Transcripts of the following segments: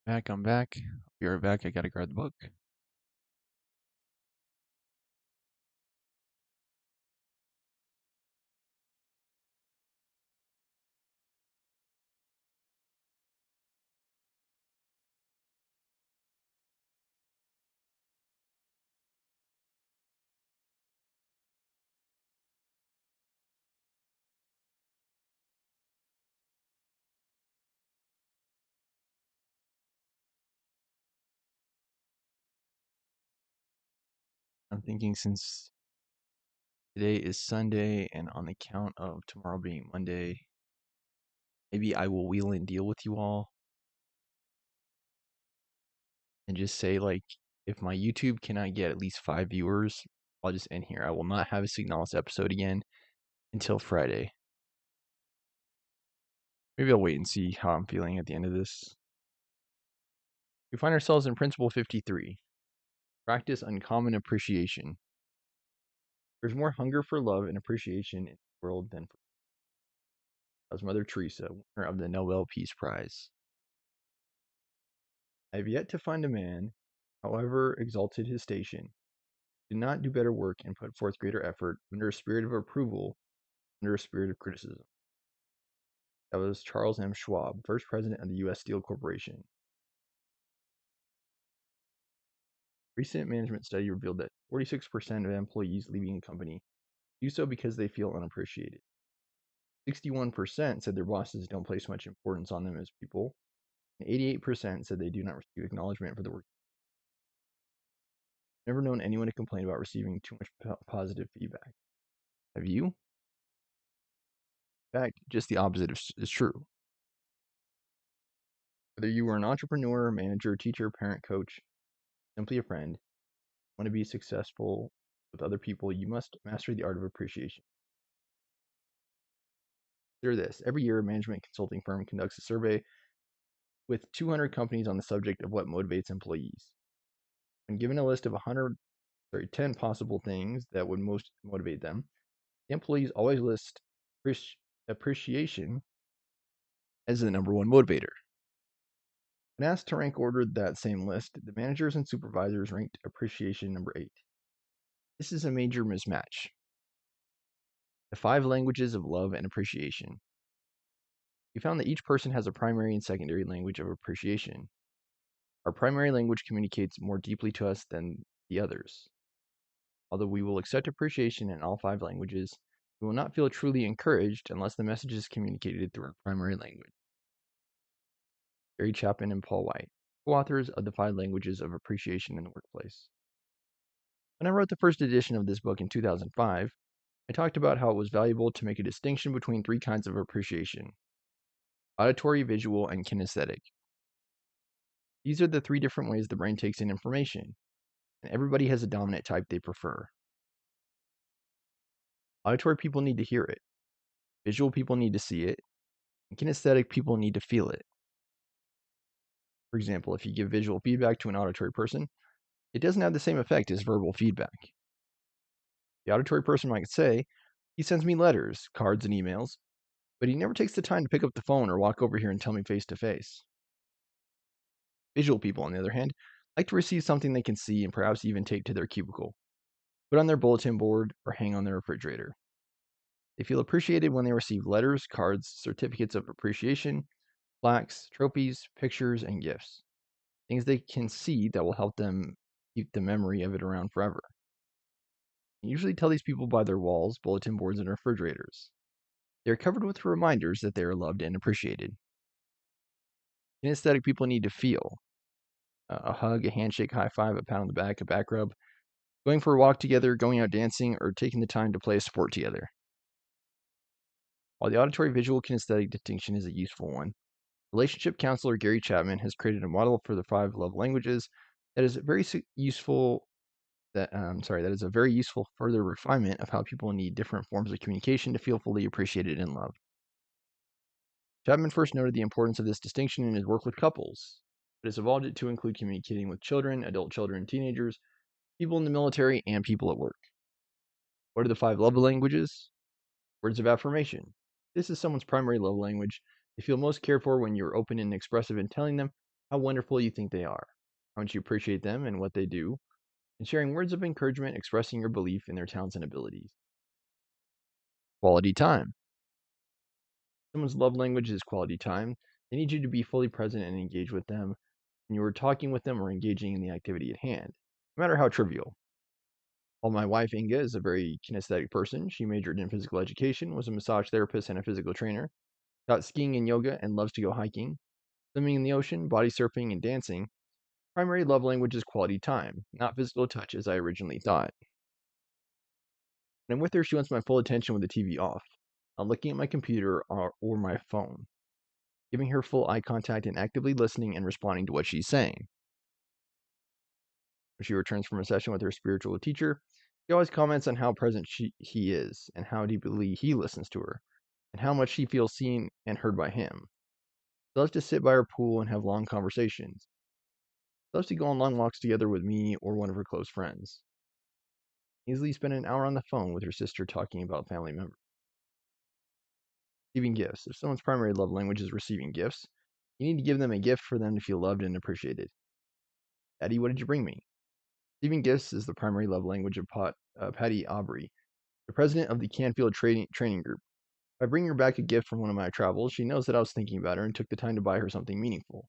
I'm back. Be right back. I gotta grab the book. I'm thinking since today is Sunday and on the count of tomorrow being Monday, maybe I will wheel and deal with you all and just say, like, if my YouTube cannot get at least 5 viewers, I'll just end here. I will not have a Signalis episode again until Friday. Maybe I'll wait and see how I'm feeling at the end of this. We find ourselves in Principle 53. Practice uncommon appreciation. There's more hunger for love and appreciation in the world than for. That was Mother Teresa, winner of the Nobel Peace Prize. I have yet to find a man, however exalted his station, did not do better work and put forth greater effort under a spirit of approval, under a spirit of criticism. That was Charles M. Schwab, first president of the U.S. Steel Corporation. Recent management study revealed that 46% of employees leaving a company do so because they feel unappreciated. 61% said their bosses don't place much importance on them as people, and 88% said they do not receive acknowledgement for the work. I've never known anyone to complain about receiving too much positive feedback. Have you? In fact, just the opposite is true. Whether you are an entrepreneur, manager, teacher, parent, coach, simply a friend, want to be successful with other people, you must master the art of appreciation. Consider this. Every year, a management consulting firm conducts a survey with 200 companies on the subject of what motivates employees. When given a list of 10 possible things that would most motivate them, the employees always list appreciation as the number one motivator. When asked to rank order that same list, the managers and supervisors ranked appreciation number 8. This is a major mismatch. The 5 languages of love and appreciation. We found that each person has a primary and secondary language of appreciation. Our primary language communicates more deeply to us than the others. Although we will accept appreciation in all 5 languages, we will not feel truly encouraged unless the message is communicated through our primary language. Gary Chapman and Paul White, co-authors of the 5 Languages of Appreciation in the Workplace. When I wrote the first edition of this book in 2005, I talked about how it was valuable to make a distinction between 3 kinds of appreciation: auditory, visual, and kinesthetic. These are the 3 different ways the brain takes in information, and everybody has a dominant type they prefer. Auditory people need to hear it, visual people need to see it, and kinesthetic people need to feel it. For example, if you give visual feedback to an auditory person, it doesn't have the same effect as verbal feedback. The auditory person might say, "He sends me letters, cards, and emails, but he never takes the time to pick up the phone or walk over here and tell me face to face." Visual people, on the other hand, like to receive something they can see and perhaps even take to their cubicle, put on their bulletin board, or hang on their refrigerator. They feel appreciated when they receive letters, cards, certificates of appreciation, plaques, trophies, pictures, and gifts. Things they can see that will help them keep the memory of it around forever. You usually tell these people by their walls, bulletin boards, and refrigerators. They are covered with reminders that they are loved and appreciated. Kinesthetic people need to feel a hug, a handshake, high five, a pat on the back, a back rub, going for a walk together, going out dancing, or taking the time to play a sport together. While the auditory visual kinesthetic distinction is a useful one, relationship counselor Gary Chapman has created a model for the 5 love languages that is very useful. That is a very useful further refinement of how people need different forms of communication to feel fully appreciated and loved. Chapman first noted the importance of this distinction in his work with couples, but has evolved it to include communicating with children, adult children, teenagers, people in the military, and people at work. What are the 5 love languages? Words of affirmation. This is someone's primary love language. They feel most cared for when you're open and expressive in telling them how wonderful you think they are, how much you appreciate them and what they do, and sharing words of encouragement expressing your belief in their talents and abilities. Quality time. Someone's love language is quality time. They need you to be fully present and engage with them when you are talking with them or engaging in the activity at hand, no matter how trivial. While my wife Inga is a very kinesthetic person, she majored in physical education, was a massage therapist and a physical trainer, taught skiing and yoga, and loves to go hiking, swimming in the ocean, body surfing, and dancing. Primary love language is quality time, not physical touch as I originally thought. When I'm with her, she wants my full attention with the TV off, not looking at my computer or my phone, giving her full eye contact and actively listening and responding to what she's saying. When she returns from a session with her spiritual teacher, she always comments on how present he is and how deeply he listens to her and how much she feels seen and heard by him. She loves to sit by her pool and have long conversations. She loves to go on long walks together with me or one of her close friends. Easily spend an hour on the phone with her sister talking about family members. Receiving gifts. If someone's primary love language is receiving gifts, you need to give them a gift for them to feel loved and appreciated. Daddy, what did you bring me? Receiving gifts is the primary love language of Patty Aubrey, the president of the Canfield Training Group. By bringing her back a gift from one of my travels, she knows that I was thinking about her and took the time to buy her something meaningful.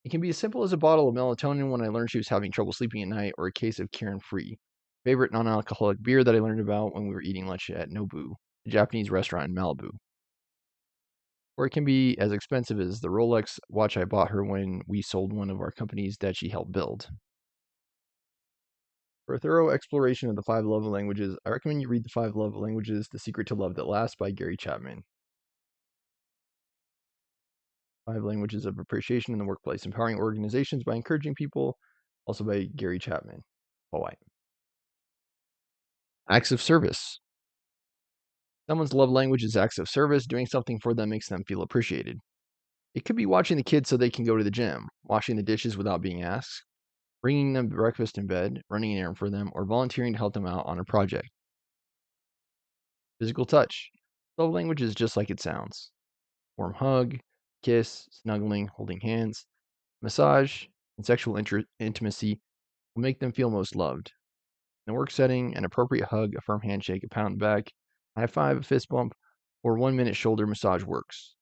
It can be as simple as a bottle of melatonin when I learned she was having trouble sleeping at night, or a case of Kirin Free, favorite non-alcoholic beer that I learned about when we were eating lunch at Nobu, a Japanese restaurant in Malibu. Or it can be as expensive as the Rolex watch I bought her when we sold one of our companies that she helped build. For a thorough exploration of the 5 love languages, I recommend you read The 5 Love Languages: The Secret to Love That Lasts by Gary Chapman. 5 Languages of Appreciation in the Workplace: Empowering Organizations by Encouraging People, also by Gary Chapman. Paul White. Acts of Service. Someone's love language is acts of service. Doing something for them makes them feel appreciated. It could be watching the kids so they can go to the gym, washing the dishes without being asked, bringing them breakfast in bed, running an errand for them, or volunteering to help them out on a project. Physical touch. Love language is just like it sounds. Warm hug, kiss, snuggling, holding hands, massage, and sexual intimacy will make them feel most loved. In a work setting, an appropriate hug, a firm handshake, a pat on the back, a high five, a fist bump, or 1 minute shoulder massage works.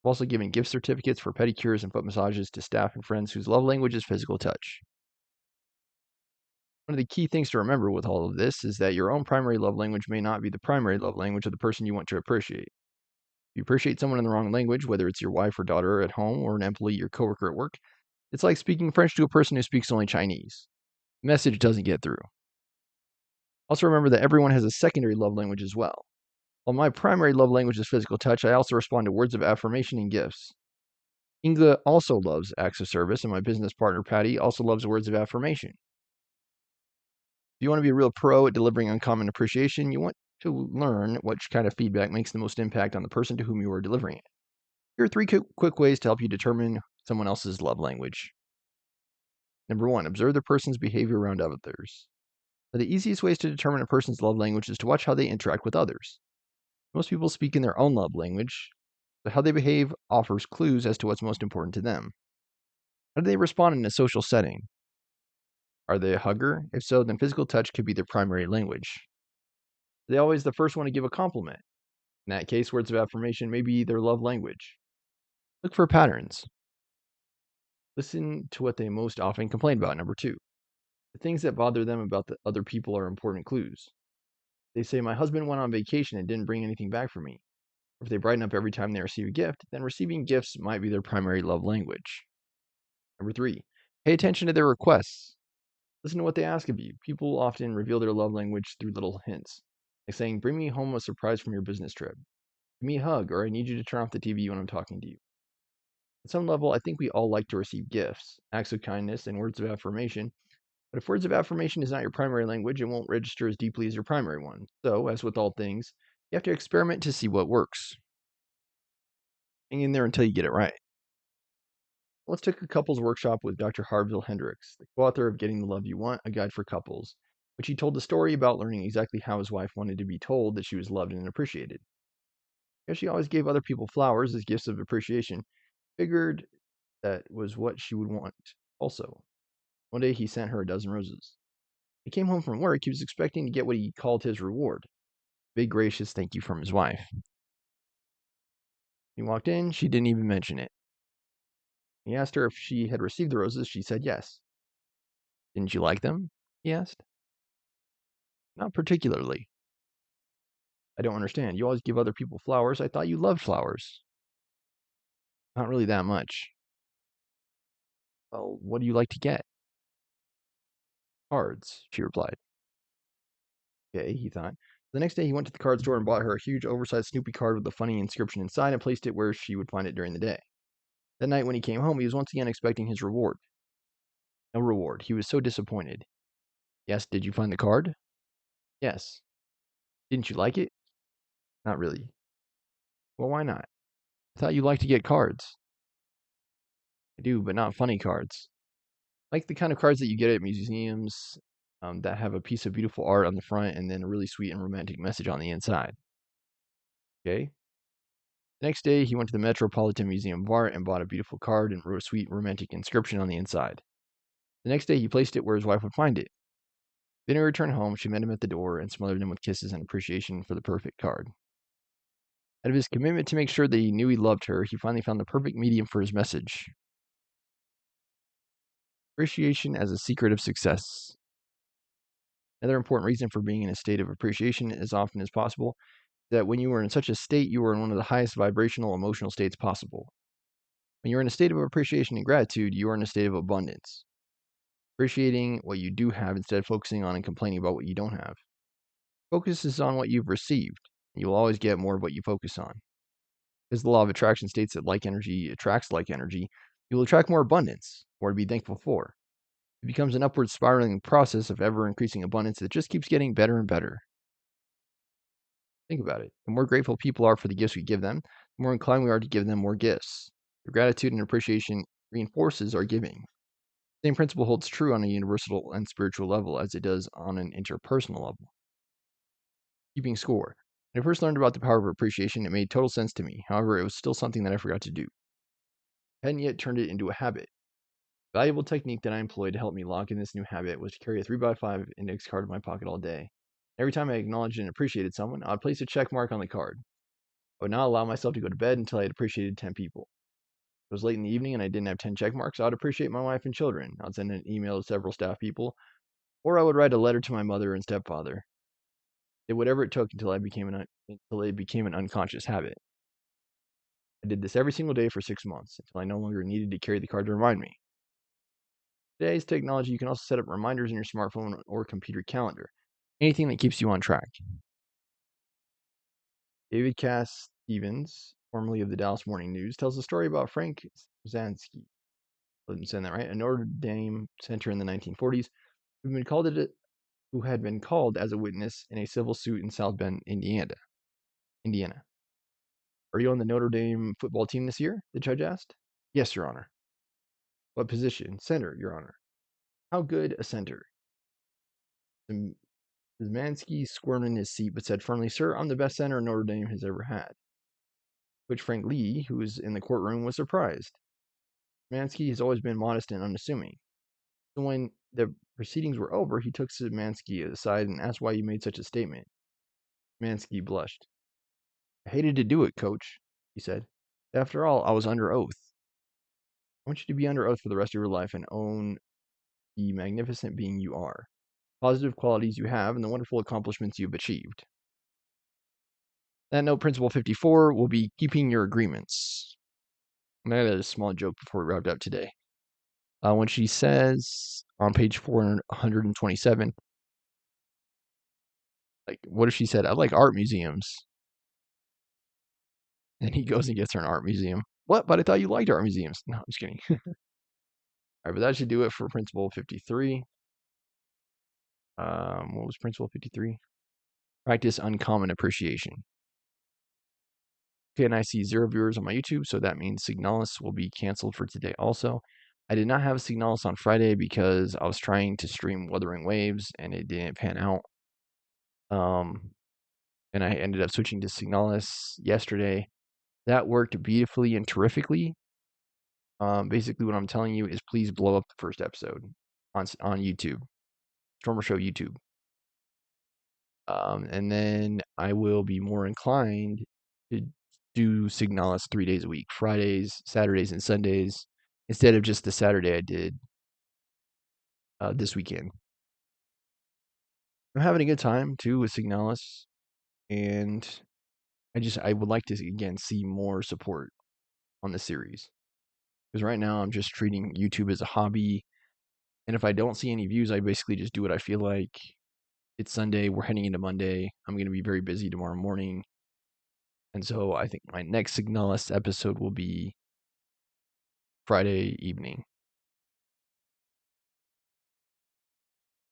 I've also given gift certificates for pedicures and foot massages to staff and friends whose love language is physical touch. One of the key things to remember with all of this is that your own primary love language may not be the primary love language of the person you want to appreciate. If you appreciate someone in the wrong language, whether it's your wife or daughter at home or an employee or coworker at work, it's like speaking French to a person who speaks only Chinese. The message doesn't get through. Also remember that everyone has a secondary love language as well. While my primary love language is physical touch, I also respond to words of affirmation and gifts. Inga also loves acts of service, and my business partner Patty also loves words of affirmation. If you want to be a real pro at delivering uncommon appreciation, you want to learn which kind of feedback makes the most impact on the person to whom you are delivering it. Here are 3 quick ways to help you determine someone else's love language. Number 1, observe the person's behavior around others. One of the easiest ways to determine a person's love language is to watch how they interact with others. Most people speak in their own love language, but how they behave offers clues as to what's most important to them. How do they respond in a social setting? Are they a hugger? If so, then physical touch could be their primary language. Are they always the first one to give a compliment? In that case, words of affirmation may be their love language. Look for patterns. Listen to what they most often complain about. Number 2, the things that bother them about the other people are important clues. They say, my husband went on vacation and didn't bring anything back for me. Or if they brighten up every time they receive a gift, then receiving gifts might be their primary love language. Number 3, pay attention to their requests. Listen to what they ask of you. People often reveal their love language through little hints, like saying, bring me home a surprise from your business trip. Give me a hug, or I need you to turn off the TV when I'm talking to you. At some level, I think we all like to receive gifts, acts of kindness, and words of affirmation. But if words of affirmation is not your primary language, it won't register as deeply as your primary one. So, as with all things, you have to experiment to see what works. Hang in there until you get it right. Let's take a couples workshop with Dr. Harville Hendricks, the co-author of Getting the Love You Want, A Guide for Couples, which he told the story about learning exactly how his wife wanted to be told that she was loved and appreciated. Because she always gave other people flowers as gifts of appreciation, figured that was what she would want also. One day he sent her a dozen roses. He came home from work. He was expecting to get what he called his reward. Big gracious thank you from his wife. He walked in. She didn't even mention it. He asked her if she had received the roses. She said yes. Didn't you like them? He asked. Not particularly. I don't understand. You always give other people flowers. I thought you loved flowers. Not really that much. Well, what do you like to get? Cards, she replied. Okay, he thought. The next day, he went to the card store and bought her a huge, oversized Snoopy card with a funny inscription inside and placed it where she would find it during the day. That night, when he came home, he was once again expecting his reward. No reward. He was so disappointed. Yes, did you find the card? Yes. Didn't you like it? Not really. Well, why not? I thought you liked to get cards. I do, but not funny cards. Like the kind of cards that you get at museums that have a piece of beautiful art on the front and then a really sweet and romantic message on the inside. Okay? The next day, he went to the Metropolitan Museum of Art and bought a beautiful card and wrote a sweet romantic inscription on the inside. The next day, he placed it where his wife would find it. Then he returned home. She met him at the door and smothered him with kisses and appreciation for the perfect card. Out of his commitment to make sure that he knew he loved her, he finally found the perfect medium for his message. Appreciation as a secret of success. Another important reason for being in a state of appreciation as often as possible is that when you are in such a state, you are in one of the highest vibrational emotional states possible. When you're in a state of appreciation and gratitude, you are in a state of abundance. Appreciating what you do have instead of focusing on and complaining about what you don't have. Focus is on what you've received. You will always get more of what you focus on. Because the law of attraction states that like energy attracts like energy, you will attract more abundance, more to be thankful for. It becomes an upward spiraling process of ever increasing abundance that just keeps getting better and better. Think about it. The more grateful people are for the gifts we give them, the more inclined we are to give them more gifts. The gratitude and appreciation reinforces our giving. The same principle holds true on a universal and spiritual level as it does on an interpersonal level. Keeping score. When I first learned about the power of appreciation, it made total sense to me. However, it was still something that I forgot to do. I hadn't yet turned it into a habit. A valuable technique that I employed to help me lock in this new habit was to carry a 3x5 index card in my pocket all day. Every time I acknowledged and appreciated someone, I would place a check mark on the card. I would not allow myself to go to bed until I had appreciated 10 people. If it was late in the evening and I didn't have 10 check marks, I would appreciate my wife and children. I would send an email to several staff people, or I would write a letter to my mother and stepfather. Did whatever it took until it became an unconscious habit. I did this every single day for 6 months until I no longer needed to carry the card to remind me. Today's technology, you can also set up reminders in your smartphone or computer calendar. Anything that keeps you on track. David Cass Stevens, formerly of the Dallas Morning News, tells a story about Frank Zansky. I'm saying that right? A Notre Dame center in the 1940s who had been called as a witness in a civil suit in South Bend, Indiana. Are you on the Notre Dame football team this year? The judge asked. Yes, Your Honor. What position? Center, Your Honor. How good a center? Zansky squirmed in his seat but said firmly, Sir, I'm the best center Notre Dame has ever had. Which Frank Lee, who was in the courtroom, was surprised. Zansky has always been modest and unassuming. So when the proceedings were over, he took Szymanski aside and asked why he made such a statement. Szymanski blushed. I hated to do it, Coach, he said. After all, I was under oath. I want you to be under oath for the rest of your life and own the magnificent being you are, positive qualities you have, and the wonderful accomplishments you've achieved. That note, Principle 54 will be keeping your agreements. I had a small joke before we wrapped up today. When she says on page 427, like, what if she said, I like art museums? And he goes and gets her an art museum. What? But I thought you liked art museums. No, I'm just kidding. All right, but that should do it for Principle 53. What was Principle 53? Practice uncommon appreciation. Okay, and I see 0 viewers on my YouTube, so that means Signalis will be canceled for today also. I did not have Signalis on Friday because I was trying to stream Wuthering Waves and it didn't pan out. And I ended up switching to Signalis yesterday. That worked beautifully and terrifically. Basically, what I'm telling you is please blow up the first episode on YouTube, Stormer Show YouTube. And then I will be more inclined to do Signalis 3 days a week, Fridays, Saturdays, and Sundays, instead of just the Saturday I did this weekend. I'm having a good time too with Signalis, and I would like to again see more support on the series, because right now I'm just treating YouTube as a hobby, and if I don't see any views, I basically just do what I feel like. It's Sunday, we're heading into Monday. I'm going to be very busy tomorrow morning. And so I think my next Signalis episode will be Friday evening.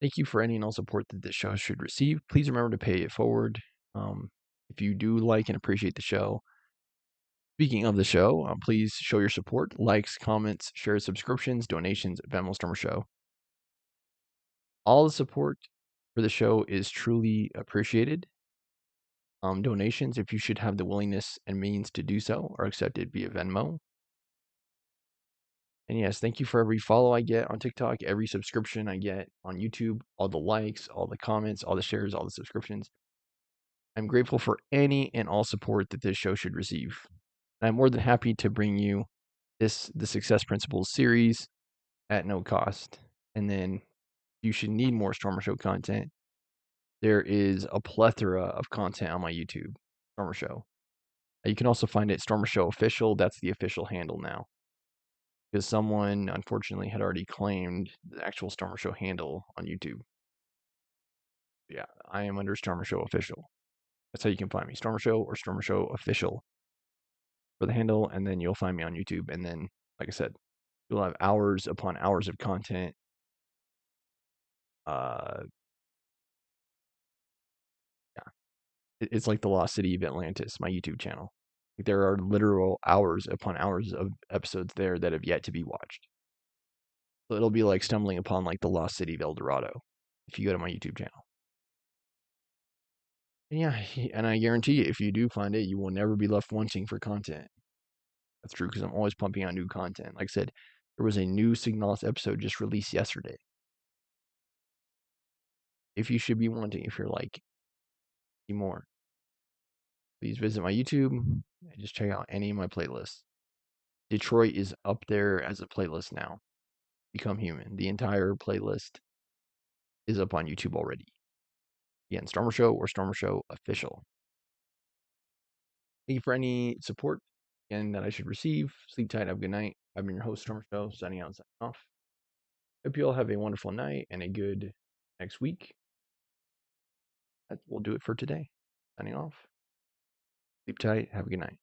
Thank you for any and all support that this show should receive. Please remember to pay it forward. If you do like and appreciate the show. Speaking of the show, please show your support, likes, comments, shares, subscriptions, donations at Venmo Stormer Show. All the support for the show is truly appreciated. Donations, if you should have the willingness and means to do so, are accepted via Venmo. And yes, thank you for every follow I get on TikTok, every subscription I get on YouTube, all the likes, all the comments, all the shares, all the subscriptions. I'm grateful for any and all support that this show should receive. And I'm more than happy to bring you the Success Principles series at no cost. And then you should need more Stormer Show content. There is a plethora of content on my YouTube, Stormer Show. You can also find it Stormer Show Official. That's the official handle now, because someone unfortunately had already claimed the actual Stormer Show handle on YouTube. Yeah, I am under Stormer Show Official. That's how you can find me, Stormer Show or Stormer Show Official for the handle, and then you'll find me on YouTube. And then, like I said, you'll have hours upon hours of content. Yeah, it's like the Lost City of Atlantis, my YouTube channel. There are literal hours upon hours of episodes there that have yet to be watched. So it'll be like stumbling upon like the Lost City of El Dorado if you go to my YouTube channel. And yeah, and I guarantee you, if you do find it, you will never be left wanting for content. That's true, because I'm always pumping out new content. Like I said, there was a new Signalis episode just released yesterday. If you should be wanting, if you're like, see more, please visit my YouTube and just check out any of my playlists. Detroit is up there as a playlist now. Become Human. The entire playlist is up on YouTube already. Again, Stormer Show or Stormer Show Official. Thank you for any support again that I should receive. Sleep tight. Have a good night. I've been your host, Stormer Show, signing out and signing off. Hope you all have a wonderful night and a good next week. That will do it for today. Signing off. Sleep tight. Have a good night.